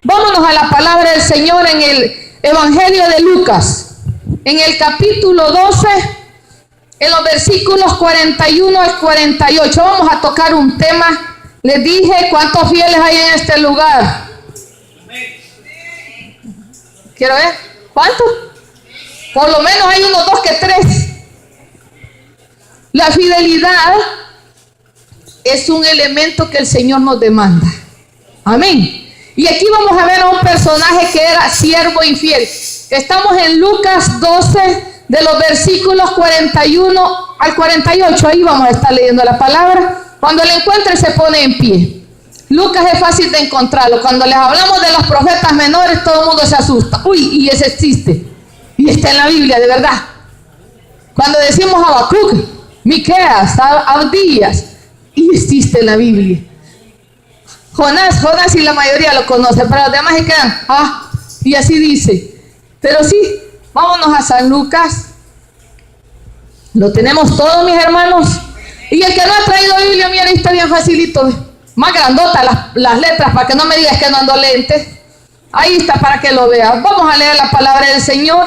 Vámonos a la palabra del Señor en el Evangelio de Lucas, en el capítulo 12, en los versículos 41 al 48. Vamos a tocar un tema. Les dije cuántos fieles hay en este lugar. Quiero ver, ¿cuántos? Por lo menos hay unos 2 que 3. La fidelidad es un elemento que el Señor nos demanda. Amén. Y aquí vamos a ver a un personaje que era siervo infiel. Estamos en Lucas 12, de los versículos 41 al 48. Ahí vamos a estar leyendo la palabra. Cuando le encuentre se pone en pie. Lucas es fácil de encontrarlo. Cuando les hablamos de los profetas menores, todo el mundo se asusta. Uy, y ese existe. Y está en la Biblia, de verdad. Cuando decimos Habacuc, Miqueas, Abdías, y existe en la Biblia. Jonás y la mayoría lo conoce, pero los demás se quedan, y así dice. Pero sí, vámonos a San Lucas. Lo tenemos todo, mis hermanos. Y el que no ha traído Biblia, mira, ahí está bien facilito. Más grandota las letras, para que no me digas que no ando lentes. Ahí está para que lo veas. Vamos a leer la palabra del Señor.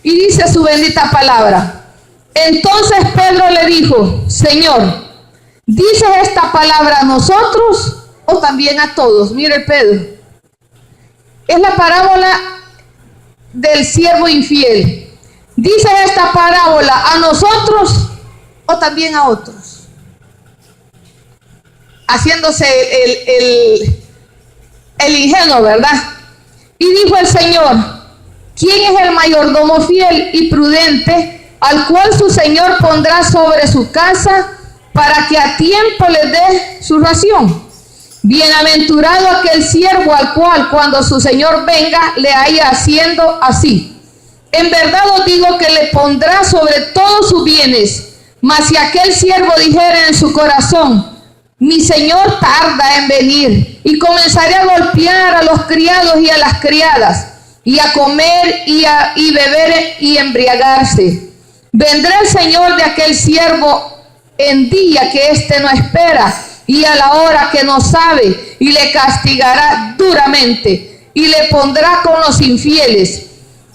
Y dice su bendita palabra. Entonces Pedro le dijo, Señor, ¿dices esta palabra a nosotros o también a todos? Mire Pedro, es la parábola del siervo infiel. ¿Dices esta parábola a nosotros o también a otros? Haciéndose el ingenuo, ¿verdad? Y dijo el Señor, ¿quién es el mayordomo fiel y prudente al cual su Señor pondrá sobre su casa para que a tiempo le dé su ración? Bienaventurado aquel siervo al cual cuando su Señor venga le haya haciendo así. En verdad os digo que le pondrá sobre todos sus bienes. Mas si aquel siervo dijera en su corazón, mi Señor tarda en venir, y comenzaré a golpear a los criados y a las criadas, y a comer y beber y embriagarse, vendrá el Señor de aquel siervo en día que éste no espera, y a la hora que no sabe, y le castigará duramente, y le pondrá con los infieles.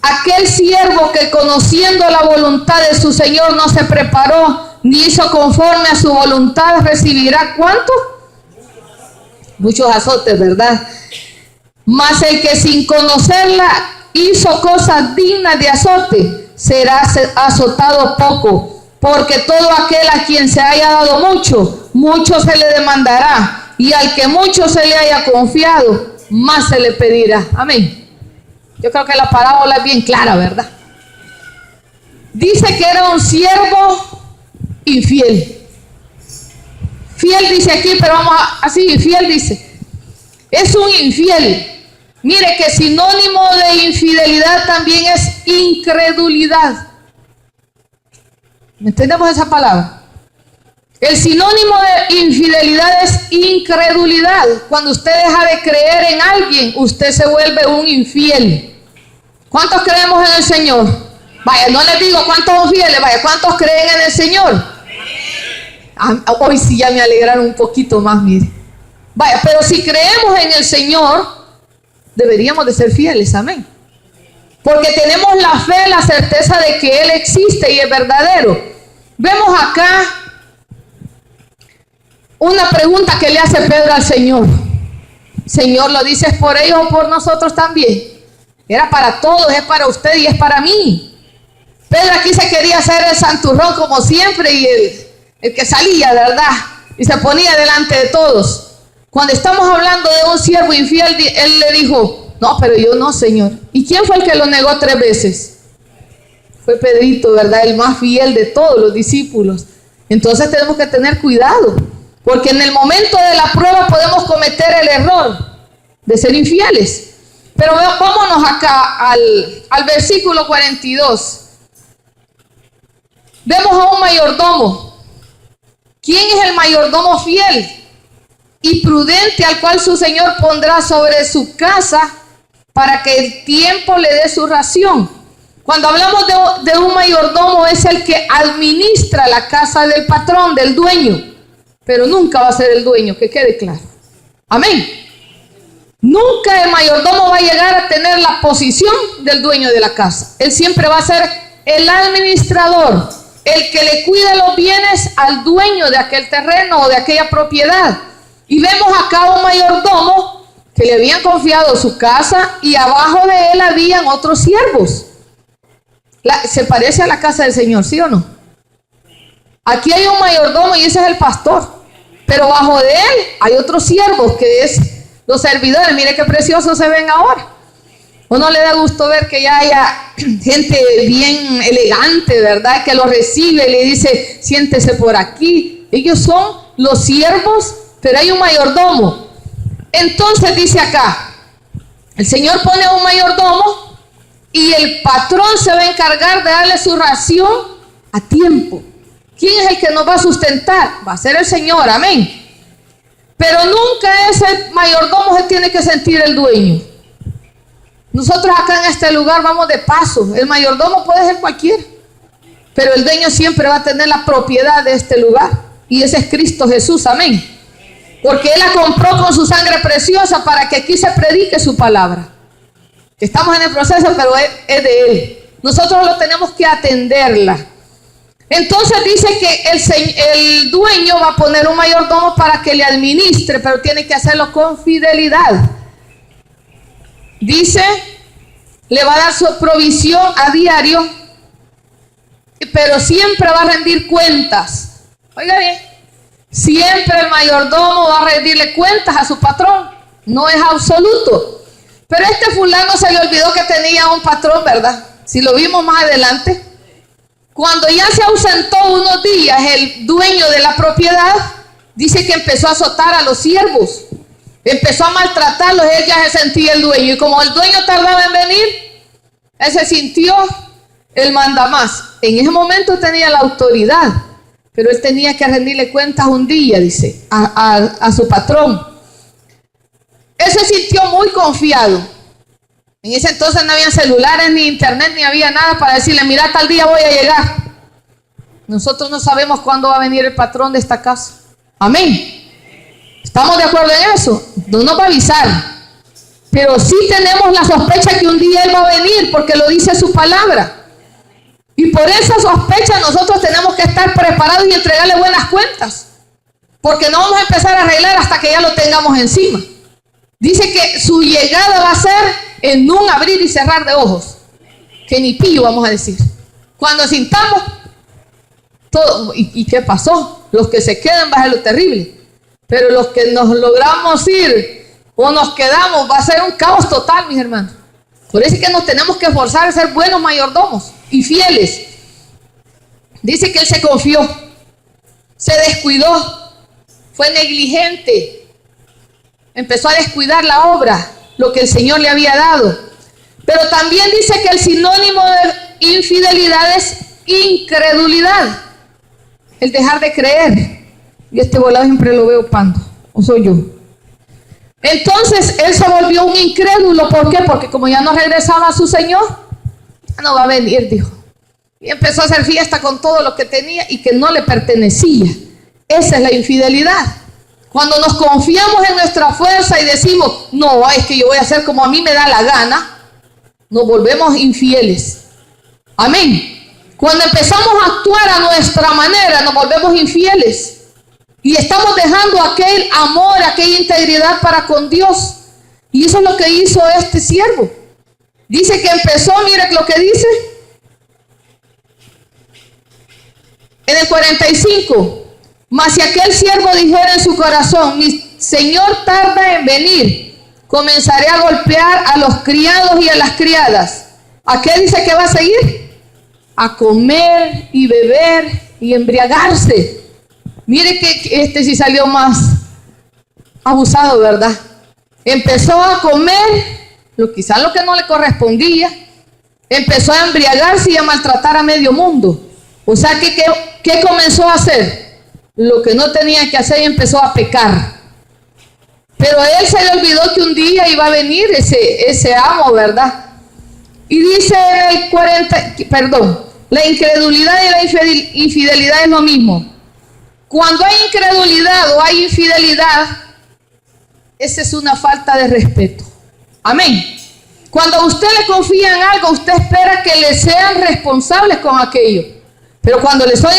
Aquel siervo que conociendo la voluntad de su Señor no se preparó, ni hizo conforme a su voluntad, recibirá ¿cuánto? Muchos azotes, ¿verdad? Mas el que sin conocerla hizo cosas dignas de azote, será azotado poco. Porque todo aquel a quien se haya dado mucho, mucho se le demandará. Y al que mucho se le haya confiado, más se le pedirá. Amén. Yo creo que la parábola es bien clara, ¿verdad? Dice que era un siervo infiel. Fiel dice aquí, pero vamos así, infiel dice. Es un infiel. Mire que sinónimo de infidelidad también es incredulidad. ¿Entendemos esa palabra? El sinónimo de infidelidad es incredulidad. Cuando usted deja de creer en alguien, usted se vuelve un infiel. ¿Cuántos creemos en el Señor? Vaya, no les digo cuántos son fieles, vaya, ¿cuántos creen en el Señor? Hoy sí ya me alegraron un poquito más, mire. Vaya, pero si creemos en el Señor, deberíamos de ser fieles, amén. Porque tenemos la fe, la certeza de que Él existe y es verdadero. Vemos acá una pregunta que le hace Pedro al Señor. Señor, ¿lo dices por ellos o por nosotros también? Era para todos, es para usted y es para mí. Pedro aquí se quería hacer el santurrón como siempre y el que salía, ¿verdad? Y se ponía delante de todos. Cuando estamos hablando de un siervo infiel, él le dijo, no, pero yo no, Señor. ¿Y quién fue el que lo negó 3 veces? Fue Pedrito, ¿verdad? El más fiel de todos los discípulos. Entonces tenemos que tener cuidado, porque en el momento de la prueba podemos cometer el error de ser infieles. Pero vámonos acá al versículo 42. Vemos a un mayordomo. ¿Quién es el mayordomo fiel? y prudente al cual su señor pondrá sobre su casa para que el tiempo le dé su ración. Cuando hablamos de un mayordomo, es el que administra la casa del patrón, del dueño, pero nunca va a ser el dueño, que quede claro. Amén. Nunca el mayordomo va a llegar a tener la posición del dueño de la casa. Él siempre va a ser el administrador, el que le cuida los bienes al dueño de aquel terreno o de aquella propiedad. Y vemos acá un mayordomo que le habían confiado su casa y abajo de él habían otros siervos. Se parece a la casa del Señor, ¿sí o no? Aquí hay un mayordomo y ese es el pastor, pero bajo de él hay otros siervos que es los servidores. Mire qué preciosos se ven ahora. Uno le da gusto ver que ya haya gente bien elegante, ¿verdad? Que lo recibe y le dice, siéntese por aquí. Ellos son los siervos, pero hay un mayordomo. Entonces dice acá, el Señor pone un mayordomo y el patrón se va a encargar de darle su ración a tiempo. ¿Quién es el que nos va a sustentar? Va a ser el Señor, amén. Pero nunca ese mayordomo se tiene que sentir el dueño. Nosotros acá en este lugar vamos de paso. El mayordomo puede ser cualquiera, pero el dueño siempre va a tener la propiedad de este lugar. Y ese es Cristo Jesús, amén. Porque Él la compró con su sangre preciosa para que aquí se predique su palabra. Estamos en el proceso, pero es de Él. Nosotros lo tenemos que atenderla. Entonces dice que el dueño va a poner un mayordomo para que le administre, pero tiene que hacerlo con fidelidad. Dice, le va a dar su provisión a diario, pero siempre va a rendir cuentas. Oiga bien, siempre el mayordomo va a rendirle cuentas a su patrón. No es absoluto. Pero este fulano se le olvidó que tenía un patrón, ¿verdad? Si lo vimos más adelante. Cuando ya se ausentó unos días el dueño de la propiedad, dice que empezó a azotar a los siervos. Empezó a maltratarlos, él ya se sentía el dueño. Y como el dueño tardaba en venir, él se sintió el mandamás. En ese momento tenía la autoridad, pero él tenía que rendirle cuentas un día, dice, a su patrón. Él se sintió muy confiado. En ese entonces no había celulares, ni internet, ni había nada para decirle, mira, tal día voy a llegar. Nosotros no sabemos cuándo va a venir el patrón de esta casa. Amén. ¿Estamos de acuerdo en eso? No nos va a avisar. Pero sí tenemos la sospecha que un día Él va a venir, porque lo dice su palabra. Y por esa sospecha nosotros tenemos que estar preparados y entregarle buenas cuentas. Porque no vamos a empezar a arreglar hasta que ya lo tengamos encima. Dice que su llegada va a ser en un abrir y cerrar de ojos. Que ni pillo vamos a decir. Cuando sintamos todo. ¿Y qué pasó? Los que se quedan va a ser lo terrible. Pero los que nos logramos ir o nos quedamos va a ser un caos total, mis hermanos. Por eso es que nos tenemos que esforzar a ser buenos mayordomos y fieles. Dice que él se confió, se descuidó, fue negligente. Empezó a descuidar la obra, lo que el Señor le había dado. Pero también dice que el sinónimo de infidelidad es incredulidad. El dejar de creer. Y este volado siempre lo veo pando. ¿O soy yo? Entonces él se volvió un incrédulo. ¿Por qué? Porque como ya no regresaba a su Señor, ya no va a venir, dijo. Y empezó a hacer fiesta con todo lo que tenía y que no le pertenecía. Esa es la infidelidad. Cuando nos confiamos en nuestra fuerza y decimos, no, es que yo voy a hacer como a mí me da la gana, nos volvemos infieles. Amén. Cuando empezamos a actuar a nuestra manera, nos volvemos infieles. Y estamos dejando aquel amor, aquella integridad para con Dios. Y eso es lo que hizo este siervo. Dice que empezó, mire lo que dice. En el 45. Mas si aquel siervo dijera en su corazón, mi señor tarda en venir, comenzaré a golpear a los criados y a las criadas. ¿A qué dice que va a seguir? A comer y beber y embriagarse. Mire que este sí salió más abusado, ¿verdad? Empezó a comer, quizás lo que no le correspondía. Empezó a embriagarse y a maltratar a medio mundo. O sea que ¿qué comenzó a hacer? Lo que no tenía que hacer y empezó a pecar. Pero él se le olvidó que un día iba a venir ese amo, ¿verdad? Y dice en el 40, la incredulidad y la infidelidad es lo mismo. Cuando hay incredulidad o hay infidelidad, esa es una falta de respeto. Amén. Cuando a usted le confía en algo, usted espera que le sean responsables con aquello. Pero cuando le son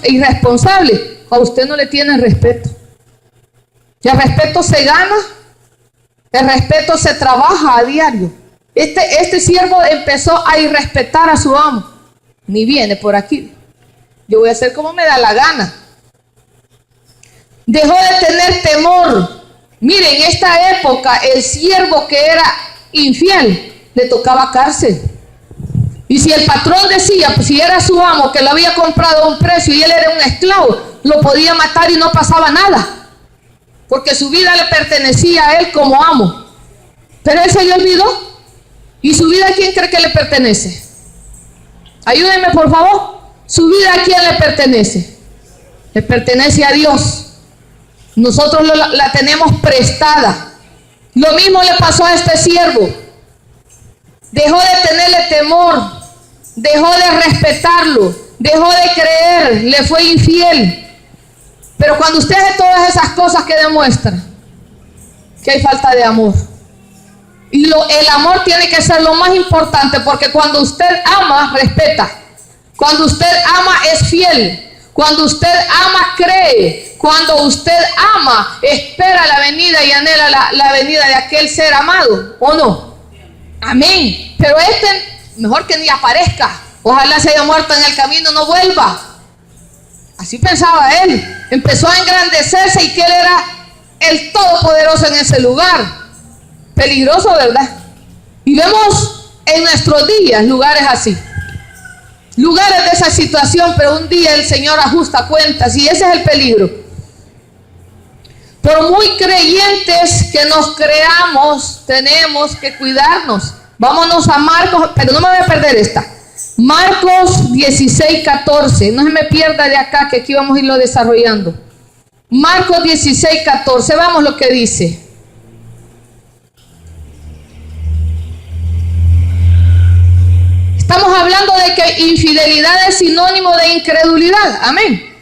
irresponsables, a usted no le tienen respeto. Y el respeto se gana, el respeto se trabaja a diario. Este siervo empezó a irrespetar a su amo. Ni viene por aquí. Yo voy a hacer como me da la gana. Dejó de tener temor. Miren, en esta época el siervo que era infiel le tocaba cárcel. Y si el patrón decía, pues si era su amo que lo había comprado a un precio y él era un esclavo, lo podía matar y no pasaba nada, porque su vida le pertenecía a él como amo. Pero él se le olvidó. ¿Y su vida a quién cree que le pertenece? Ayúdenme por favor. ¿Su vida a quién le pertenece? Le pertenece a Dios. Nosotros la tenemos prestada. Lo mismo le pasó a este siervo. Dejó de tenerle temor, dejó de respetarlo, dejó de creer, le fue infiel. Pero cuando usted hace todas esas cosas, ¿qué demuestra? Que hay falta de amor. Y el amor tiene que ser lo más importante, porque cuando usted ama, respeta. Cuando usted ama, es fiel. Cuando usted ama, cree. Cuando usted ama, espera la venida y anhela la venida de aquel ser amado, ¿o no? Amén. Pero mejor que ni aparezca. Ojalá se haya muerto en el camino, no vuelva. Así pensaba él. Empezó a engrandecerse y que él era el todopoderoso en ese lugar. Peligroso, ¿verdad? Y vemos en nuestros días lugares así. Lugares de esa situación, pero un día el Señor ajusta cuentas y ese es el peligro. Por muy creyentes que nos creamos, tenemos que cuidarnos. Vámonos a Marcos, pero no me voy a perder esta. Marcos 16:14. No se me pierda de acá, que aquí vamos a irlo desarrollando. Marcos 16:14. Vamos lo que dice. Estamos hablando de que infidelidad es sinónimo de incredulidad. Amén.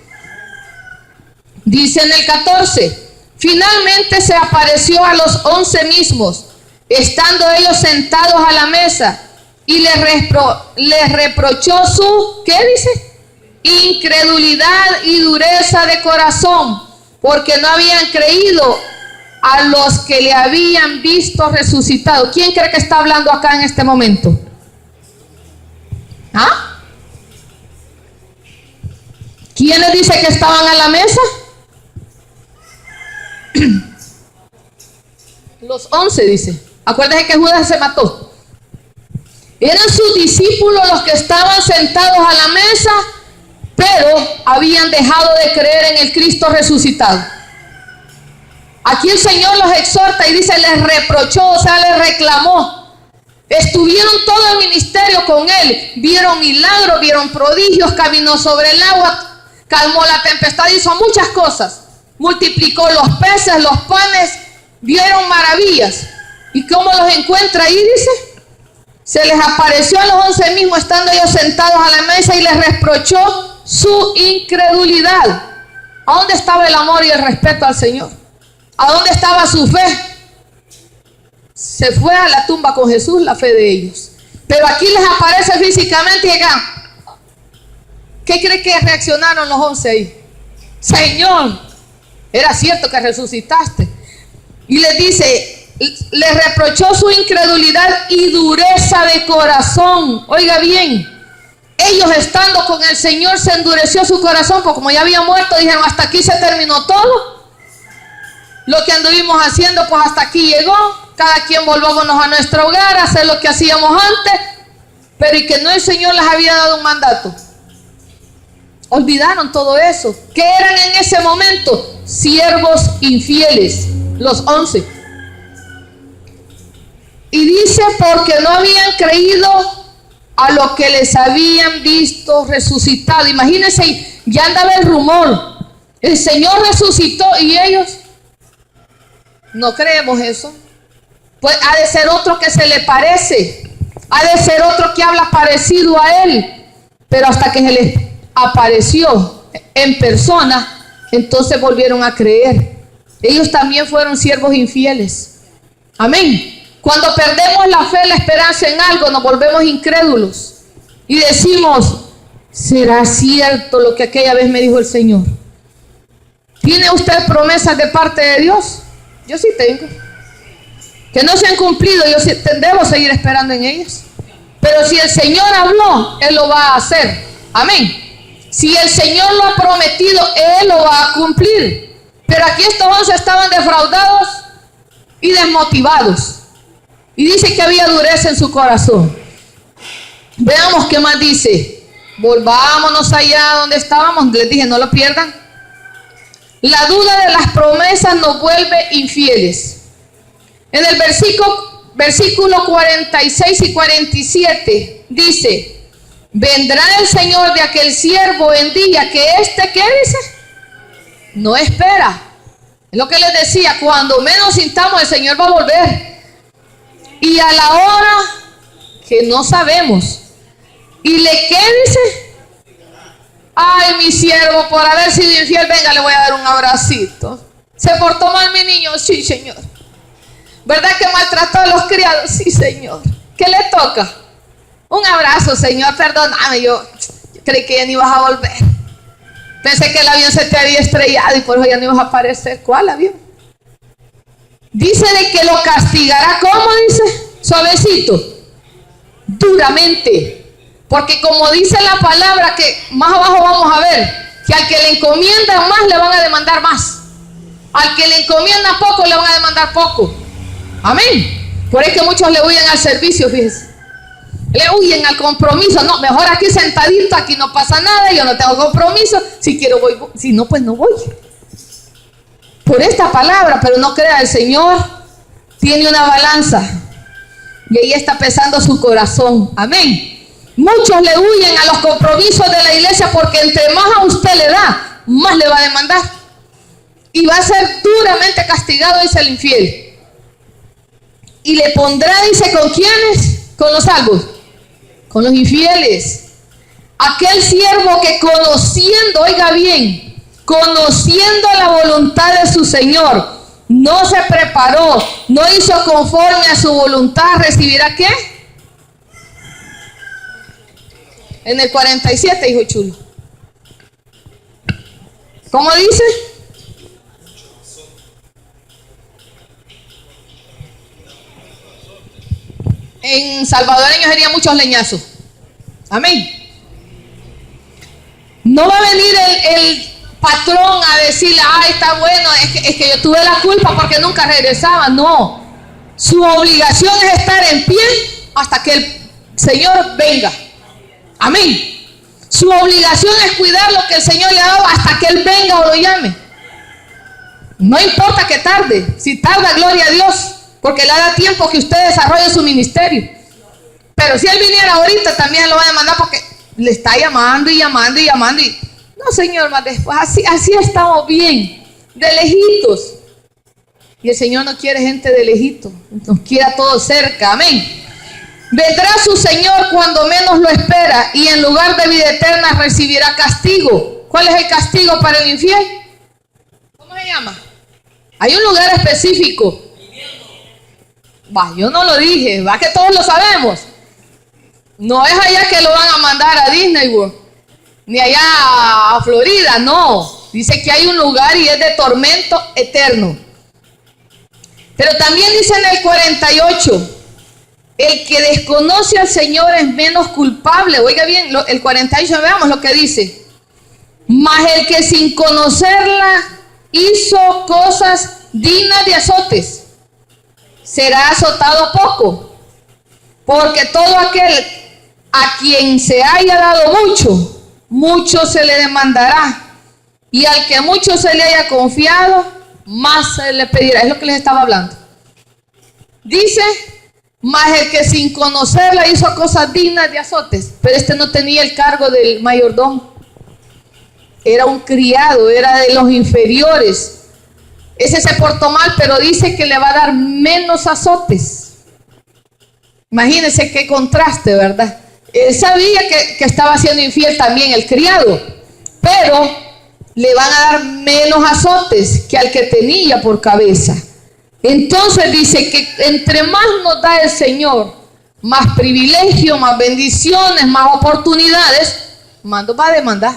Dice en el 14. Finalmente se apareció a los 11 mismos, estando ellos sentados a la mesa, y les reprochó su, ¿qué dice? Incredulidad y dureza de corazón, porque no habían creído a los que le habían visto resucitado. ¿Quién cree que está hablando acá en este momento? ¿Ah? ¿Quiénes dice que estaban a la mesa? Los 11 dice. Acuérdense que Judas se mató. Eran sus discípulos los que estaban sentados a la mesa, pero habían dejado de creer en el Cristo resucitado. Aquí el Señor los exhorta y dice, les reprochó, o sea, les reclamó. Estuvieron todo el ministerio con él, vieron milagros, vieron prodigios, caminó sobre el agua, calmó la tempestad, hizo muchas cosas, multiplicó los peces, los panes, vieron maravillas. ¿Y cómo los encuentra ahí? Dice, se les apareció a los 11 mismos, estando ellos sentados a la mesa, y les reprochó su incredulidad. ¿A dónde estaba el amor y el respeto al Señor? ¿A dónde estaba su fe? Se fue a la tumba con Jesús la fe de ellos. Pero aquí les aparece físicamente y acá. ¿Qué cree que reaccionaron los 11 ahí? Señor, era cierto que resucitaste. Y les dice, les reprochó su incredulidad y dureza de corazón. Oiga bien, ellos estando con el Señor se endureció su corazón, porque como ya había muerto, dijeron, hasta aquí se terminó todo. Lo que anduvimos haciendo, pues hasta aquí llegó. Cada quien volvámonos a nuestro hogar, a hacer lo que hacíamos antes. Pero y que no, el Señor les había dado un mandato. Olvidaron todo eso. ¿Qué eran en ese momento? Siervos infieles, los 11. Y dice, porque no habían creído a lo que les habían visto resucitado. Imagínense, ya andaba el rumor. El Señor resucitó y ellos. No creemos eso. Pues ha de ser otro que se le parece. Ha de ser otro que habla parecido a él. Pero hasta que se les apareció en persona, entonces volvieron a creer. Ellos también fueron siervos infieles. Amén. Cuando perdemos la fe, la esperanza en algo, nos volvemos incrédulos. Y decimos, ¿será cierto lo que aquella vez me dijo el Señor? ¿Tiene usted promesas de parte de Dios? Yo sí tengo. Que no se han cumplido, yo sí debo seguir esperando en ellas. Pero si el Señor habló, Él lo va a hacer. Amén. Si el Señor lo ha prometido, Él lo va a cumplir. Pero aquí estos 11 estaban defraudados y desmotivados. Y dice que había dureza en su corazón. Veamos qué más dice. Volvámonos allá donde estábamos. Les dije, no lo pierdan. La duda de las promesas nos vuelve infieles. En el versículo 46 y 47 dice: vendrá el Señor de aquel siervo en día que ¿qué dice? No espera. Es lo que les decía, cuando menos sintamos, el Señor va a volver. Y a la hora que no sabemos. ¿Y qué dice? Ay, mi siervo, por haber sido infiel, venga, le voy a dar un abracito. ¿Se portó mal mi niño? Sí, Señor. ¿Verdad que maltrató a los criados? Sí, Señor. ¿Qué le toca? Un abrazo, Señor, perdóname, yo creí que ya no ibas a volver. Pensé que el avión se te había estrellado y por eso ya no ibas a aparecer. ¿Cuál avión? Dice de que lo castigará, ¿cómo dice? Suavecito, duramente. Porque como dice la palabra, que más abajo vamos a ver, que al que le encomiendan más le van a demandar más. Al que le encomiendan poco le van a demandar poco. Amén. Por eso que muchos le huyen al servicio, fíjense. Le huyen al compromiso. No, mejor aquí sentadito, aquí no pasa nada, yo no tengo compromiso. Si quiero voy, si no, pues no voy. Por esta palabra, pero no crea, el Señor tiene una balanza. Y ahí está pesando su corazón. Amén. Muchos le huyen a los compromisos de la iglesia porque entre más a usted le da, más le va a demandar. Y va a ser duramente castigado, dice el infiel. Y le pondrá, dice, ¿con quiénes? Con los salvos. Con los infieles. Aquel siervo que conociendo, oiga bien, conociendo la voluntad de su Señor, no se preparó, no hizo conforme a su voluntad, ¿recibirá qué? En el 47, hijo chulo. ¿Cómo dice? En salvadoreño sería muchos leñazos. Amén. No va a venir el patrón a decirle, está bueno, es que yo tuve la culpa porque nunca regresaba. No. Su obligación es estar en pie hasta que el Señor venga. Amén. Su obligación es cuidar lo que el Señor le ha dado hasta que Él venga o lo llame. No importa que tarde. Si tarda, gloria a Dios, porque le da tiempo que usted desarrolle su ministerio. Pero si Él viniera ahorita, también lo va a demandar porque le está llamando y llamando y llamando. No, Señor, más después. Así estamos bien, de lejitos. Y el Señor no quiere gente de lejitos, nos quiere a todos cerca. Amén. Vendrá su Señor cuando menos lo espera y en lugar de vida eterna recibirá castigo. ¿Cuál es el castigo para el infiel? ¿Cómo se llama? Hay un lugar específico. Yo no lo dije, va que todos lo sabemos. No es allá que lo van a mandar a Disney World, ni allá a Florida, no. Dice que hay un lugar y es de tormento eterno. Pero también dice en el 48, el que desconoce al Señor es menos culpable. Oiga bien, el 48, veamos lo que dice. Mas el que sin conocerla hizo cosas dignas de azotes, será azotado poco. Porque todo aquel a quien se haya dado mucho, mucho se le demandará. Y al que mucho se le haya confiado, más se le pedirá. Es lo que les estaba hablando. Dice, mas el que sin conocerla hizo cosas dignas de azotes. Pero este no tenía el cargo del mayordomo. Era un criado, era de los inferiores. Ese se portó mal, pero dice que le va a dar menos azotes. Imagínense qué contraste, ¿verdad? Él sabía que estaba siendo infiel también el criado, pero le van a dar menos azotes que al que tenía por cabeza. Entonces dice que entre más nos da el Señor, más privilegio, más bendiciones, más oportunidades, más nos va a demandar.